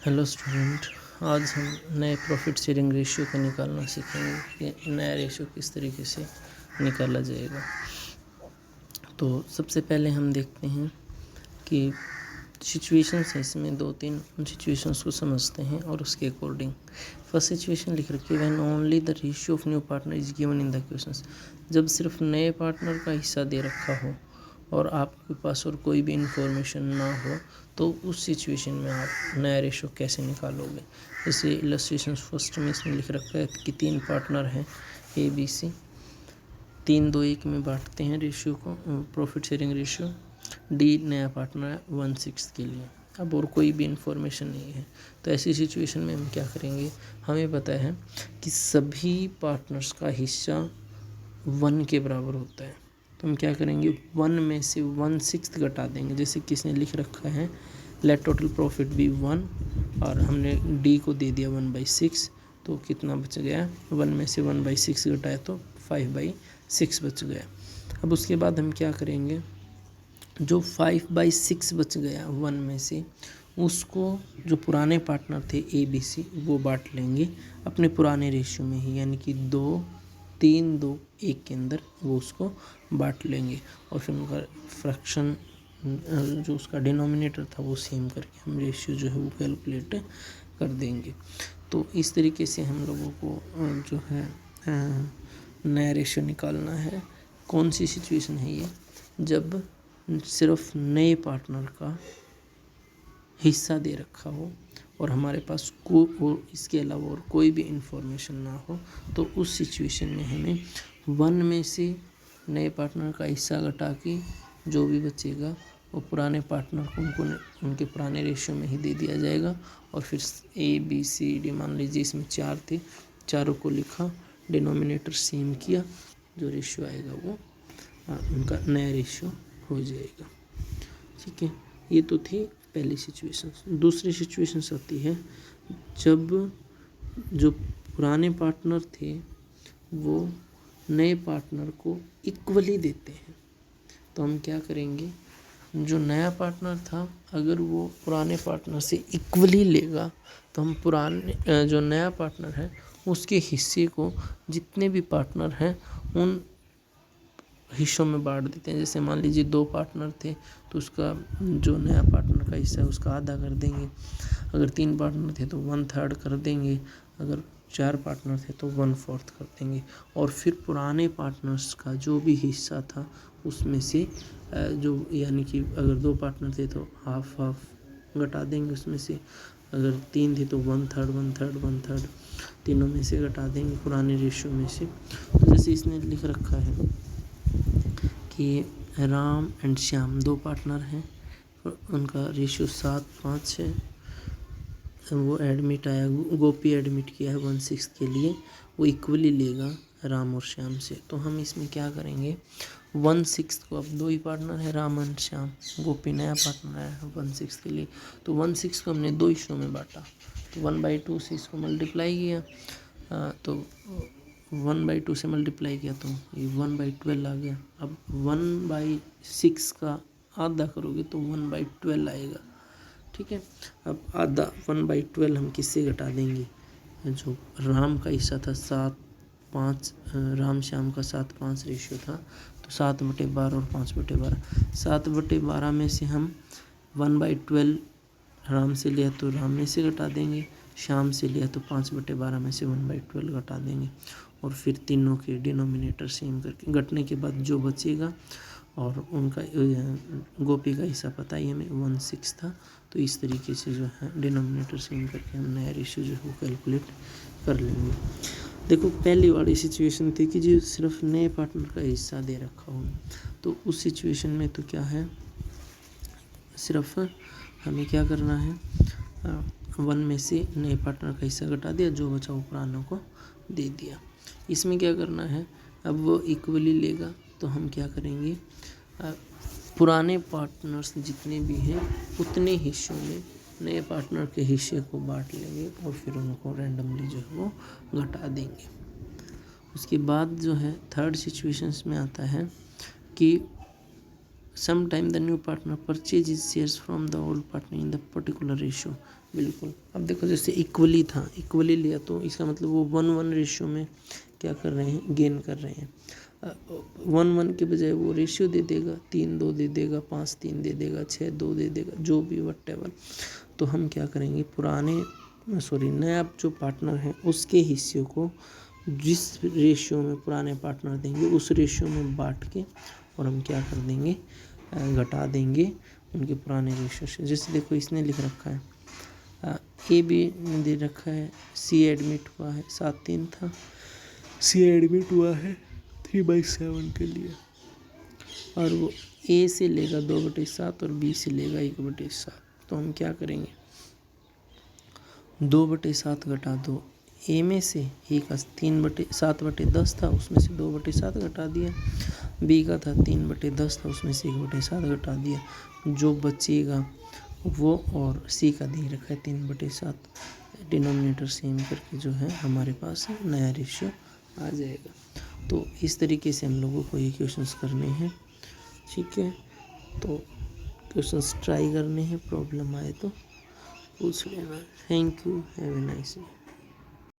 Hello student, आज हम नए प्रॉफिट शेयरिंग रेशियो को निकालना सीखेंगे कि नया रेशियो किस तरीके से निकाला जाएगा। तो सबसे पहले हम देखते हैं कि सिचुएशंस है, इसमें 2-3 उन सिचुएशंस को समझते हैं और उसके अकॉर्डिंग। फर्स्ट सिचुएशन लिख रखी है, when only the ratio of new partner is given in the questions. जब सिर्फ नए पार्टनर का हिस्सा दे रखा हो और आपके पास और कोई भी इंफॉर्मेशन ना हो, तो उस सिचुएशन में आप नया रेशो कैसे निकालोगे। जैसे इलस्ट्रेशन फर्स्ट में इसमें लिख रखा है कि 3 पार्टनर हैं ए बी सी, 3-2-1 में बांटते हैं रेशियो को, प्रॉफिट शेयरिंग रेशियो। डी नया पार्टनर है 1/6 के लिए। अब और कोई भी इंफॉर्मेशन नहीं है, तो ऐसी सिचुएशन में हम क्या करेंगे। हमें पता है कि सभी पार्टनर्स का हिस्सा 1 के बराबर होता है, तो हम क्या करेंगे, 1 में से 1/6 घटा देंगे। जैसे किसने लिख रखा है लेट टोटल प्रॉफिट बी 1 और हमने डी को दे दिया 1/6, तो कितना बच गया, 1 में से 1/6 घटाया तो 5/6 बच गया। अब उसके बाद हम क्या करेंगे, जो 5/6 बच गया 1 में से, उसको जो पुराने पार्टनर थे ए बी सी वो बांट लेंगे अपने पुराने रेशियो में ही, यानी कि 2-3-2-1 के अंदर वो उसको बांट लेंगे और फिर उनका फ्रैक्शन जो उसका डिनोमिनेटर था वो सेम करके हम रेशियो जो है वो कैलकुलेट कर देंगे। तो इस तरीके से हम लोगों को जो है नया रेशियो निकालना है। कौन सी सिचुएशन है ये, जब सिर्फ नए पार्टनर का हिस्सा दे रखा हो और हमारे पास और इसके अलावा और कोई भी इंफॉर्मेशन ना हो, तो उस सिचुएशन में हमें 1 में से नए पार्टनर का हिस्सा घटा के जो भी बचेगा वो पुराने पार्टनर को उनके पुराने रेशियो में ही दे दिया जाएगा। और फिर ए बी सी डी, मान लीजिए इसमें 4 थे, चारों को लिखा, डिनोमिनेटर सेम किया, जो रेशियो आएगा वो उनका नया रेशियो हो जाएगा। ठीक है, ये तो थी पहली सिचुएशन। दूसरी सिचुएशन आती है जब जो पुराने पार्टनर थे वो नए पार्टनर को इक्वली देते हैं। तो हम क्या करेंगे, जो नया पार्टनर था अगर वो पुराने पार्टनर से इक्वली लेगा, तो हम पुराने जो नया पार्टनर है उसके हिस्से को जितने भी पार्टनर हैं उन हिस्सों में बांट देते हैं। जैसे मान लीजिए 2 पार्टनर थे, तो उसका जो नया पार्टनर का हिस्सा है उसका आधा कर देंगे। अगर 3 पार्टनर थे तो 1/3 कर देंगे। अगर 4 पार्टनर थे तो 1/4 कर देंगे। और फिर पुराने पार्टनर्स का जो भी हिस्सा था उसमें से जो, यानी कि अगर 2 पार्टनर थे तो हाफ घटा देंगे उसमें से। अगर 3 थे तो 1/3 तीनों में से घटा देंगे पुराने रेशियो में से। तो जैसे इसने लिख रखा है कि राम एंड श्याम 2 पार्टनर हैं, उनका रेशियो 7-5 है। वो एडमिट आया, गोपी एडमिट किया है 1/6 के लिए, वो इक्वली लेगा राम और श्याम से। तो हम इसमें क्या करेंगे, 1/6 को, अब 2 ही पार्टनर है राम एंड श्याम, गोपी नया पार्टनर है 1/6 के लिए, तो 1/6 को हमने 2 हिस्सों में बांटा, तो 1/2 से इसको मल्टीप्लाई किया, तो 1/2 से मल्टीप्लाई किया तो ये 1/12 आ गया। अब 1/6 का आधा करोगे तो 1/12 आएगा। ठीक है, अब आधा 1/12 हम किससे घटा देंगे, जो राम का हिस्सा था 7-5, राम श्याम का 7-5 रेशियो था, तो 7/12 और 5/12। 7/12 में से हम 1/12 राम से लिया तो राम में से घटा देंगे, श्याम से लिया तो 5/12 में से 1/12 घटा देंगे। और फिर तीनों के डिनोमिनेटर सेम करके घटने के बाद जो बचेगा, और उनका गोपी का हिस्सा पता ही हमें 1/6 था, तो इस तरीके से जो है डिनोमिनेटर सेम करके हम नया रेशियो जो है वो कैलकुलेट कर लेंगे। देखो, पहली वाली सिचुएशन थी कि जो सिर्फ नए पार्टनर का हिस्सा दे रखा हो, तो उस सिचुएशन में तो क्या है, सिर्फ हमें क्या करना है, 1 में से नए पार्टनर का हिस्सा घटा दिया, जो बचा वो पुरानों को दे दिया। इसमें क्या करना है, अब वो इक्वली लेगा, तो हम क्या करेंगे, पुराने पार्टनर्स जितने भी हैं उतने हिस्सों में नए पार्टनर के हिस्से को बांट लेंगे और फिर उनको रैंडमली जो है वो घटा देंगे। उसके बाद जो है थर्ड सिचुएशंस में आता है कि some time the new partner purchase shares from the old partner in the particular ratio. बिल्कुल, अब देखो जैसे इक्वली था, इक्वली लिया तो इसका मतलब वो 1:1 रेशियो में क्या कर रहे हैं, गेन कर रहे हैं। 1:1 के बजाय वो रेशियो दे देगा, 3:2 दे देगा, 5:3 दे देगा, 6:2 दे देगा, जो भी वटेवर। तो हम क्या करेंगे, नया जो पार्टनर है उसके हिस्से को जिस रेशियो में पुराने पार्टनर देंगे उस रेशियो में बांट के और हम क्या कर देंगे, घटा देंगे उनके पुराने रेशियो से। जैसे देखो इसने लिख रखा है ए बी दे रखा है, सी एडमिट हुआ है, 7:3 था, सी एडमिट हुआ है 3/7 के लिए, और वो ए से लेगा 2/7 और बी से लेगा 1/7। तो हम क्या करेंगे, 2/7 घटा दो, ए में से ए का 7/10 था, उसमें से 2/7 घटा दिया, बी का था 3/10 था, उसमें से 1/7 घटा दिया, जो बचेगा वो, और सी का दे रखा है 3/7, डिनोमिनेटर सेम करके जो है हमारे पास नया रेशियो आ जाएगा। तो इस तरीके से हम लोगों को ये क्वेश्चंस करने हैं, ठीक है। तो क्वेश्चंस ट्राई करने हैं, प्रॉब्लम आए तो पूछ लेना। Thank you, have a nice day.